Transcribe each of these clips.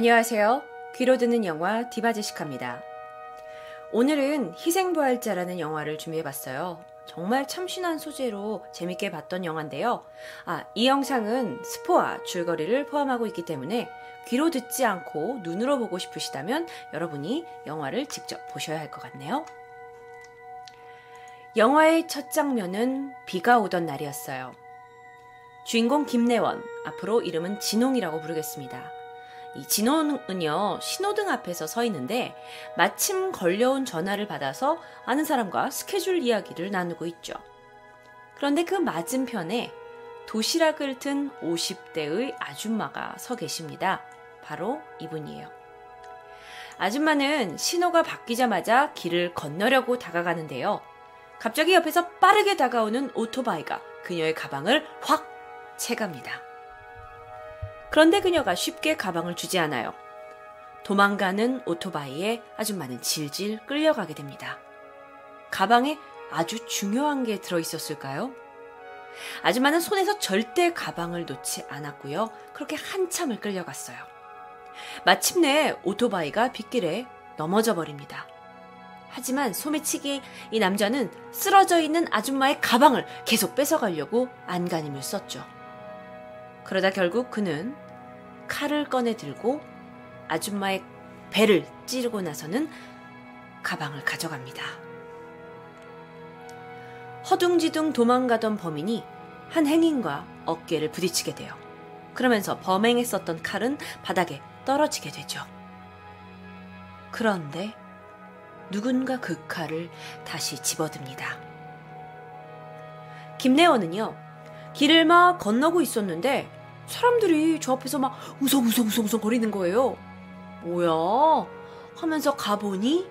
안녕하세요. 귀로 듣는 영화 디바제시카입니다. 오늘은 희생부활자라는 영화를 준비해봤어요. 정말 참신한 소재로 재밌게 봤던 영화인데요. 이 영상은 스포와 줄거리를 포함하고 있기 때문에 귀로 듣지 않고 눈으로 보고 싶으시다면 여러분이 영화를 직접 보셔야 할 것 같네요. 영화의 첫 장면은 비가 오던 날이었어요. 주인공 김래원, 앞으로 이름은 진홍이라고 부르겠습니다. 이 진홍은요, 신호등 앞에서 서 있는데 마침 걸려온 전화를 받아서 아는 사람과 스케줄 이야기를 나누고 있죠. 그런데 그 맞은편에 도시락을 든 50대의 아줌마가 서 계십니다. 바로 이분이에요. 아줌마는 신호가 바뀌자마자 길을 건너려고 다가가는데요. 갑자기 옆에서 빠르게 다가오는 오토바이가 그녀의 가방을 확 채갑니다. 그런데 그녀가 쉽게 가방을 주지 않아요. 도망가는 오토바이에 아줌마는 질질 끌려가게 됩니다. 가방에 아주 중요한 게 들어있었을까요? 아줌마는 손에서 절대 가방을 놓지 않았고요. 그렇게 한참을 끌려갔어요. 마침내 오토바이가 빗길에 넘어져 버립니다. 하지만 소매치기 이 남자는 쓰러져 있는 아줌마의 가방을 계속 뺏어가려고 안간힘을 썼죠. 그러다 결국 그는 칼을 꺼내 들고 아줌마의 배를 찌르고 나서는 가방을 가져갑니다. 허둥지둥 도망가던 범인이 한 행인과 어깨를 부딪히게 돼요. 그러면서 범행했었던 칼은 바닥에 떨어지게 되죠. 그런데 누군가 그 칼을 다시 집어듭니다. 김래원은요, 길을 막 건너고 있었는데 사람들이 저 앞에서 막 우성우성 거리는 거예요. 뭐야? 하면서 가보니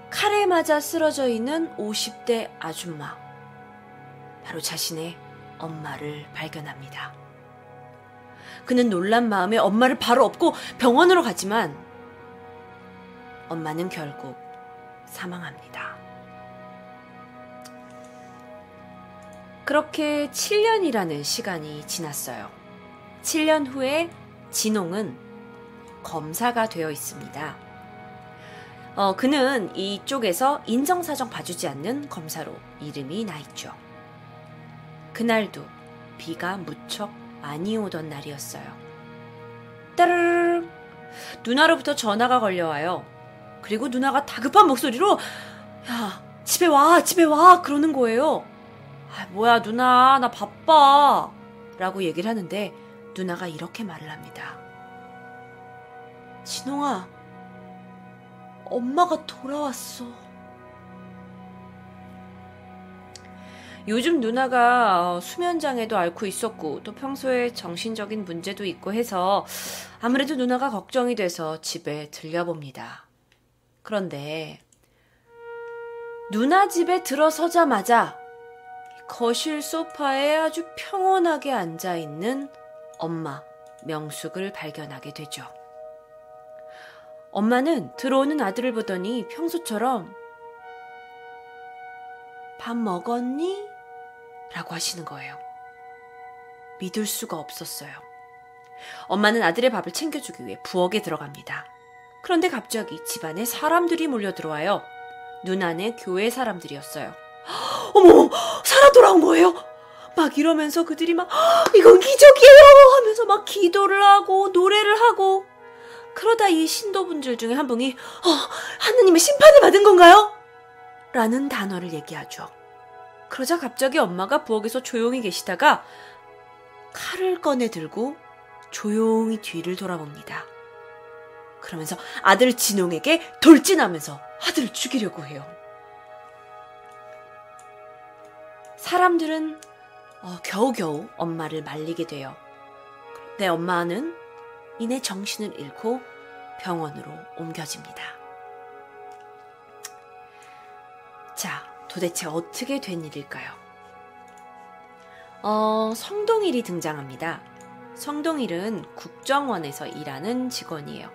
칼에 맞아 쓰러져 있는 50대 아줌마. 바로 자신의 엄마를 발견합니다. 그는 놀란 마음에 엄마를 바로 업고 병원으로 가지만 엄마는 결국 사망합니다. 그렇게 7년이라는 시간이 지났어요. 7년 후에 진홍은 검사가 되어 있습니다. 그는 이쪽에서 인정사정 봐주지 않는 검사로 이름이 나 있죠. 그날도 비가 무척 많이 오던 날이었어요. 따르르 누나로부터 전화가 걸려와요. 그리고 누나가 다급한 목소리로 야, 집에 와 그러는 거예요. 뭐야 누나 나 바빠 라고 얘기를 하는데 누나가 이렇게 말을 합니다. 진홍아, 엄마가 돌아왔어. 요즘 누나가 수면장애도 앓고 있었고 또 평소에 정신적인 문제도 있고 해서 아무래도 누나가 걱정이 돼서 집에 들려봅니다. 그런데 누나 집에 들어서자마자 거실 소파에 아주 평온하게 앉아있는 엄마 명숙을 발견하게 되죠. 엄마는 들어오는 아들을 보더니 평소처럼 밥 먹었니? 라고 하시는 거예요. 믿을 수가 없었어요. 엄마는 아들의 밥을 챙겨주기 위해 부엌에 들어갑니다. 그런데 갑자기 집안에 사람들이 몰려 들어와요. 누나네 교회 사람들이었어요. 어머, 살아 돌아온 거예요? 막 이러면서 그들이 막 이건 기적이에요 하면서 막 기도를 하고 노래를 하고 그러다 이 신도분들 중에 한 분이 하느님의 심판을 받은 건가요? 라는 단어를 얘기하죠. 그러자 갑자기 엄마가 부엌에서 조용히 계시다가 칼을 꺼내 들고 조용히 뒤를 돌아봅니다. 그러면서 아들 진홍에게 돌진하면서 아들을 죽이려고 해요. 사람들은 겨우겨우 엄마를 말리게 돼요. 내 엄마는 이내 정신을 잃고 병원으로 옮겨집니다. 자, 도대체 어떻게 된 일일까요? 성동일이 등장합니다. 성동일은 국정원에서 일하는 직원이에요.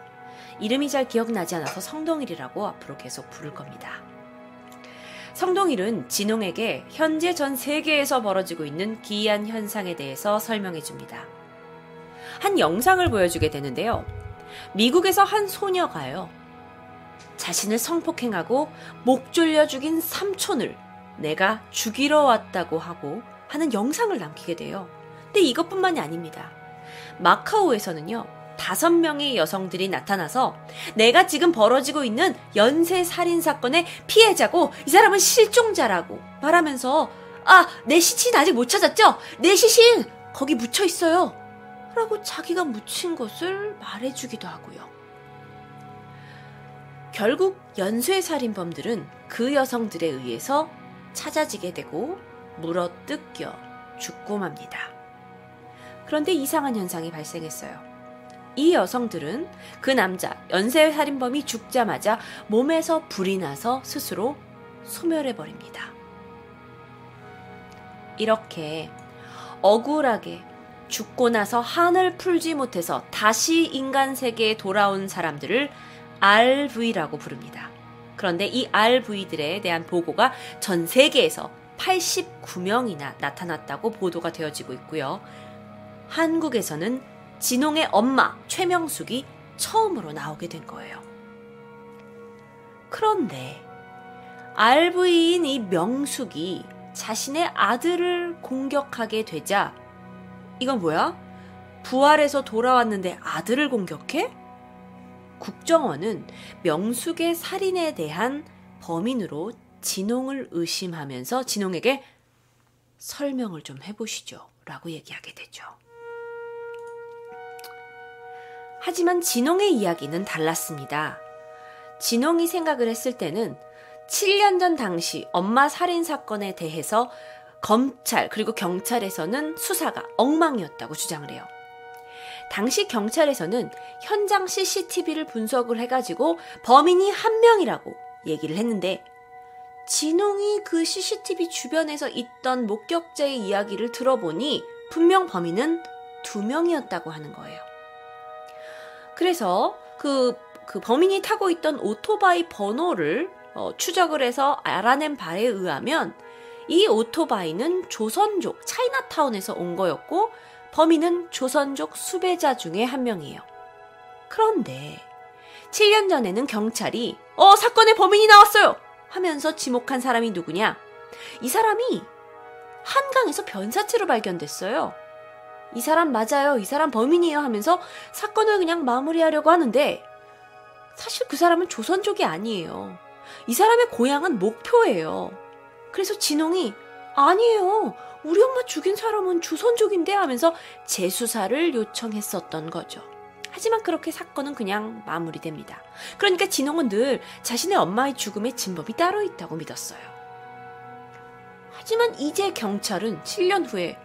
이름이 잘 기억나지 않아서 성동일이라고 앞으로 계속 부를 겁니다. 성동일은 진홍에게 현재 전 세계에서 벌어지고 있는 기이한 현상에 대해서 설명해 줍니다. 한 영상을 보여주게 되는데요. 미국에서 한 소녀가요. 자신을 성폭행하고 목 졸려 죽인 삼촌을 내가 죽이러 왔다고 하고 하는 영상을 남기게 돼요. 근데 이것뿐만이 아닙니다. 마카오에서는요. 5명의 여성들이 나타나서 내가 지금 벌어지고 있는 연쇄 살인 사건의 피해자고 이 사람은 실종자라고 말하면서 내 시신 아직 못 찾았죠? 내 시신 거기 묻혀 있어요. 라고 자기가 묻힌 것을 말해주기도 하고요. 결국 연쇄살인범들은 그 여성들에 의해서 찾아지게 되고 물어뜯겨 죽고 맙니다. 그런데 이상한 현상이 발생했어요. 이 여성들은 그 남자 연쇄살인범이 죽자마자 몸에서 불이 나서 스스로 소멸해버립니다. 이렇게 억울하게 죽고 나서 한을 풀지 못해서 다시 인간 세계에 돌아온 사람들을 RV라고 부릅니다. 그런데 이 RV들에 대한 보고가 전 세계에서 89명이나 나타났다고 보도가 되어지고 있고요. 한국에서는 진홍의 엄마 최명숙이 처음으로 나오게 된 거예요. 그런데 RV인 이 명숙이 자신의 아들을 공격하게 되자 이건 뭐야? 부활해서 돌아왔는데 아들을 공격해? 국정원은 명숙의 살인에 대한 범인으로 진홍을 의심하면서 진홍에게 설명을 좀 해보시죠 라고 얘기하게 되죠. 하지만 진홍의 이야기는 달랐습니다. 진홍이 생각을 했을 때는 7년 전 당시 엄마 살인 사건에 대해서 검찰 그리고 경찰에서는 수사가 엉망이었다고 주장을 해요. 당시 경찰에서는 현장 CCTV를 분석을 해가지고 범인이 한 명이라고 얘기를 했는데 진홍이 그 CCTV 주변에서 있던 목격자의 이야기를 들어보니 분명 범인은 2명이었다고 하는 거예요. 그래서 그 범인이 타고 있던 오토바이 번호를 추적을 해서 알아낸 바에 의하면 이 오토바이는 조선족 차이나타운에서 온 거였고 범인은 조선족 수배자 중에 한 명이에요. 그런데 7년 전에는 경찰이 사건의 범인이 나왔어요 하면서 지목한 사람이 누구냐? 이 사람이 한강에서 변사체로 발견됐어요. 이 사람 맞아요. 이 사람 범인이에요 하면서 사건을 그냥 마무리하려고 하는데 사실 그 사람은 조선족이 아니에요. 이 사람의 고향은 목표예요. 그래서 진홍이 아니에요. 우리 엄마 죽인 사람은 조선족인데 하면서 재수사를 요청했었던 거죠. 하지만 그렇게 사건은 그냥 마무리됩니다. 그러니까 진홍은 늘 자신의 엄마의 죽음에 진범이 따로 있다고 믿었어요. 하지만 이제 경찰은 7년 후에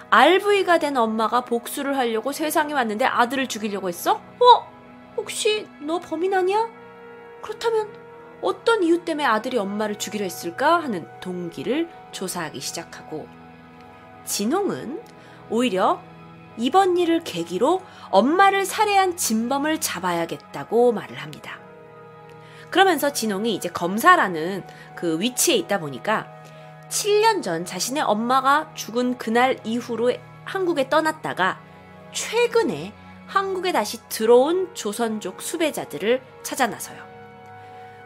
RV가 된 엄마가 복수를 하려고 세상에 왔는데 아들을 죽이려고 했어? 혹시 너 범인 아니야? 그렇다면 어떤 이유 때문에 아들이 엄마를 죽이려 했을까 하는 동기를 조사하기 시작하고 진홍은 오히려 이번 일을 계기로 엄마를 살해한 진범을 잡아야겠다고 말을 합니다. 그러면서 진홍이 이제 검사라는 그 위치에 있다 보니까 7년 전 자신의 엄마가 죽은 그날 이후로 한국에 떠났다가 최근에 한국에 다시 들어온 조선족 수배자들을 찾아 나서요.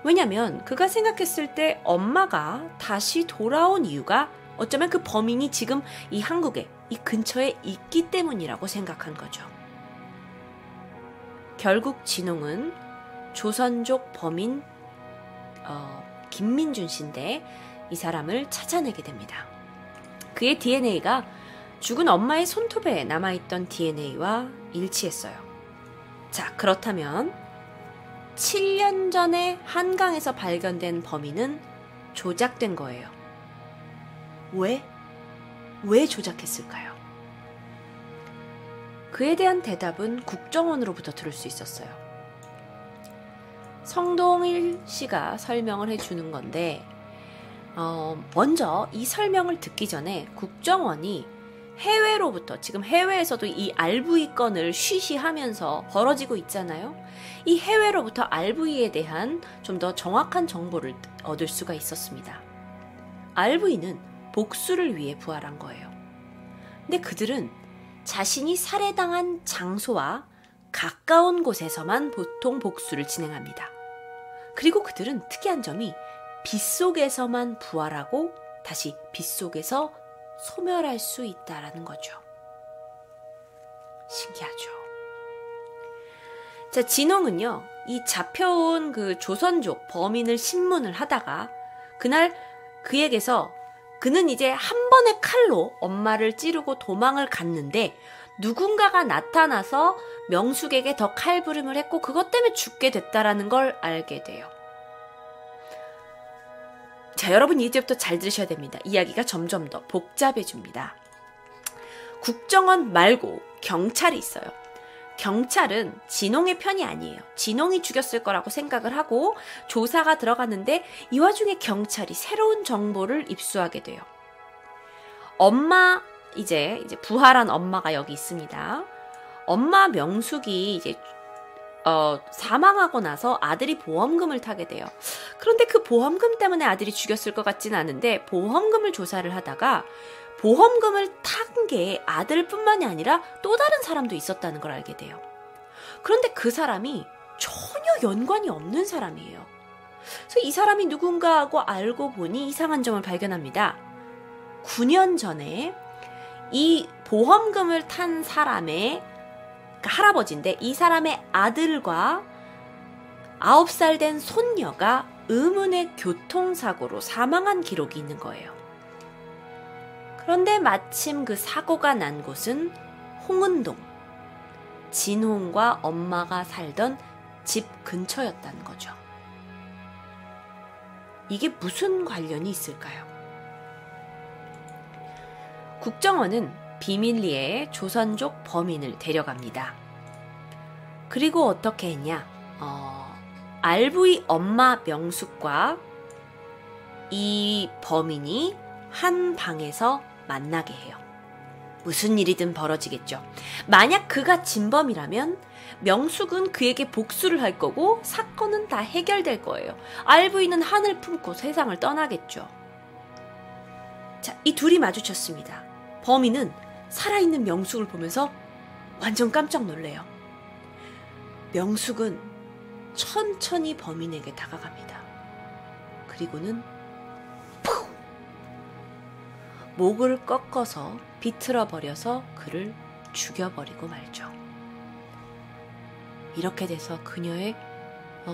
왜냐면 그가 생각했을 때 엄마가 다시 돌아온 이유가 어쩌면 그 범인이 지금 이 한국에 이 근처에 있기 때문이라고 생각한 거죠. 결국 진홍은 조선족 범인 김민준 씨인데 이 사람을 찾아내게 됩니다. 그의 DNA가 죽은 엄마의 손톱에 남아있던 DNA와 일치했어요. 자, 그렇다면 7년 전에 한강에서 발견된 범인은 조작된 거예요. 왜 조작했을까요? 그에 대한 대답은 국정원으로부터 들을 수 있었어요. 성동일 씨가 설명을 해주는 건데 먼저 이 설명을 듣기 전에 국정원이 해외로부터 지금 해외에서도 이 RV 건을 쉬쉬하면서 벌어지고 있잖아요. 이 해외로부터 RV에 대한 좀 더 정확한 정보를 얻을 수가 있었습니다. RV는 복수를 위해 부활한 거예요. 근데 그들은 자신이 살해당한 장소와 가까운 곳에서만 보통 복수를 진행합니다. 그리고 그들은 특이한 점이 빗속에서만 부활하고 다시 빗속에서 소멸할 수 있다라는 거죠. 신기하죠. 자, 진홍은요, 이 잡혀온 그 조선족 범인을 신문을 하다가 그날 그에게서 그는 이제 한 번의 칼로 엄마를 찌르고 도망을 갔는데 누군가가 나타나서 명숙에게 더 칼부림을 했고 그것 때문에 죽게 됐다라는 걸 알게 돼요. 자, 여러분 이제부터 잘 들으셔야 됩니다. 이야기가 점점 더 복잡해집니다. 국정원 말고 경찰이 있어요. 경찰은 진홍의 편이 아니에요. 진홍이 죽였을 거라고 생각을 하고 조사가 들어갔는데 이 와중에 경찰이 새로운 정보를 입수하게 돼요. 엄마, 이제 부활한 엄마가 여기 있습니다. 엄마 명숙이 이제 사망하고 나서 아들이 보험금을 타게 돼요. 그런데 그 보험금 때문에 아들이 죽였을 것 같지는 않은데 보험금을 조사를 하다가 보험금을 탄 게 아들뿐만이 아니라 또 다른 사람도 있었다는 걸 알게 돼요. 그런데 그 사람이 전혀 연관이 없는 사람이에요. 그래서 이 사람이 누군가 하고 알고 보니 이상한 점을 발견합니다. 9년 전에 이 보험금을 탄 사람의 할아버지인데 이 사람의 아들과 9살 된 손녀가 의문의 교통사고로 사망한 기록이 있는 거예요. 그런데 마침 그 사고가 난 곳은 홍은동, 진홍과 엄마가 살던 집 근처였다는 거죠. 이게 무슨 관련이 있을까요? 국정원은 비밀리에 조선족 범인을 데려갑니다. 그리고 어떻게 했냐? RV 엄마 명숙과 이 범인이 한 방에서 만나게 해요. 무슨 일이든 벌어지겠죠. 만약 그가 진범이라면 명숙은 그에게 복수를 할 거고 사건은 다 해결될 거예요. RV는 한을 품고 세상을 떠나겠죠. 자, 이 둘이 마주쳤습니다. 범인은 살아있는 명숙을 보면서 완전 깜짝 놀래요. 명숙은 천천히 범인에게 다가갑니다. 그리고는 푹! 목을 꺾어서 비틀어 버려서 그를 죽여버리고 말죠. 이렇게 돼서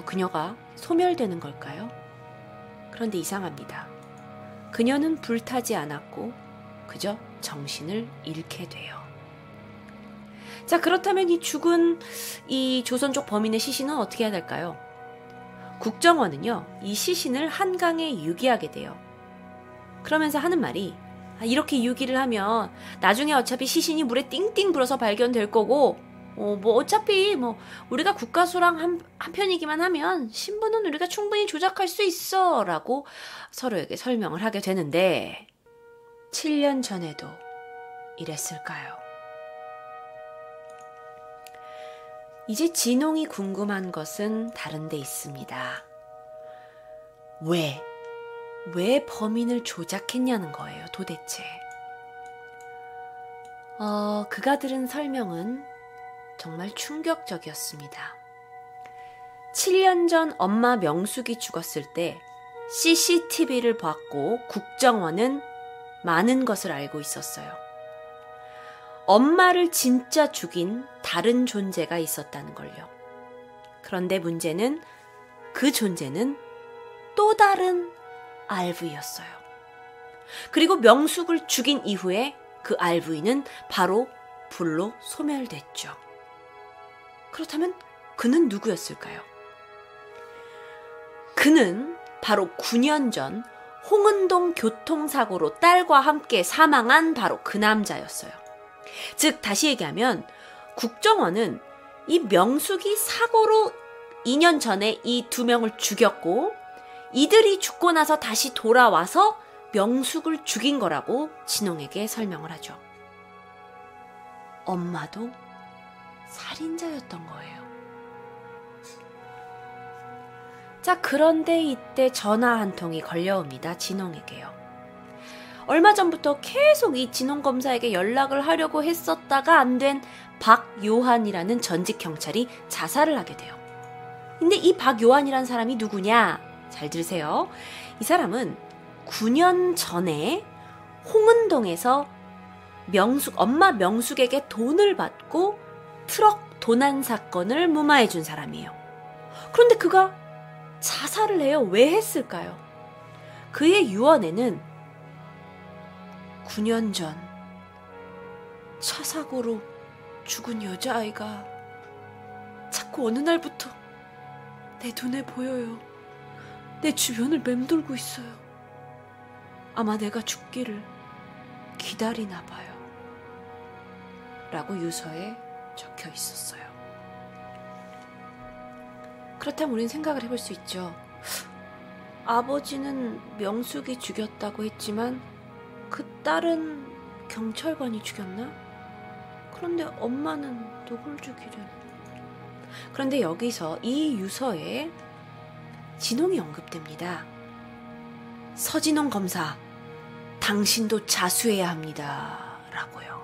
그녀가 소멸되는 걸까요? 그런데 이상합니다. 그녀는 불타지 않았고 그저 정신을 잃게 돼요. 자, 그렇다면 이 죽은 이 조선족 범인의 시신은 어떻게 해야 될까요? 국정원은요, 이 시신을 한강에 유기하게 돼요. 그러면서 하는 말이 이렇게 유기를 하면 나중에 어차피 시신이 물에 띵띵 불어서 발견될 거고 어차피 우리가 국가수랑 한 편이기만 하면 신분은 우리가 충분히 조작할 수 있어 라고 서로에게 설명을 하게 되는데 7년 전에도 이랬을까요? 이제 진홍이 궁금한 것은 다른 데 있습니다. 왜 범인을 조작했냐는 거예요, 도대체. 그가 들은 설명은 정말 충격적이었습니다. 7년 전 엄마 명숙이 죽었을 때 CCTV를 봤고 국정원은 많은 것을 알고 있었어요. 엄마를 진짜 죽인 다른 존재가 있었다는 걸요. 그런데 문제는 그 존재는 또 다른 RV였어요. 그리고 명숙을 죽인 이후에 그 RV는 바로 불로 소멸됐죠. 그렇다면 그는 누구였을까요? 그는 바로 9년 전 홍은동 교통사고로 딸과 함께 사망한 바로 그 남자였어요. 즉 다시 얘기하면 국정원은 이 명숙이 사고로 2년 전에 이 두 명을 죽였고 이들이 죽고 나서 다시 돌아와서 명숙을 죽인 거라고 진홍에게 설명을 하죠. 엄마도 살인자였던 거예요. 자, 그런데 이때 전화 한 통이 걸려옵니다. 진홍에게요. 얼마 전부터 계속 이 진홍 검사에게 연락을 하려고 했었다가 안 된 박요한이라는 전직 경찰이 자살을 하게 돼요. 근데 이 박요한이라는 사람이 누구냐? 잘 들으세요. 이 사람은 9년 전에 홍은동에서 엄마 명숙에게 돈을 받고 트럭 도난 사건을 무마해 준 사람이에요. 그런데 그가 자살을 해요. 왜 했을까요? 그의 유언에는 9년 전 차 사고로 죽은 여자아이가 자꾸 어느 날부터 내 눈에 보여요. 내 주변을 맴돌고 있어요. 아마 내가 죽기를 기다리나 봐요. 라고 유서에 적혀 있었어요. 그렇다면 우린 생각을 해볼 수 있죠. 아버지는 명숙이 죽였다고 했지만 그 딸은 경찰관이 죽였나? 그런데 엄마는 누굴 죽이려? 그런데 여기서 이 유서에 진홍이 언급됩니다. 서진홍 검사, 당신도 자수해야 합니다. 라고요.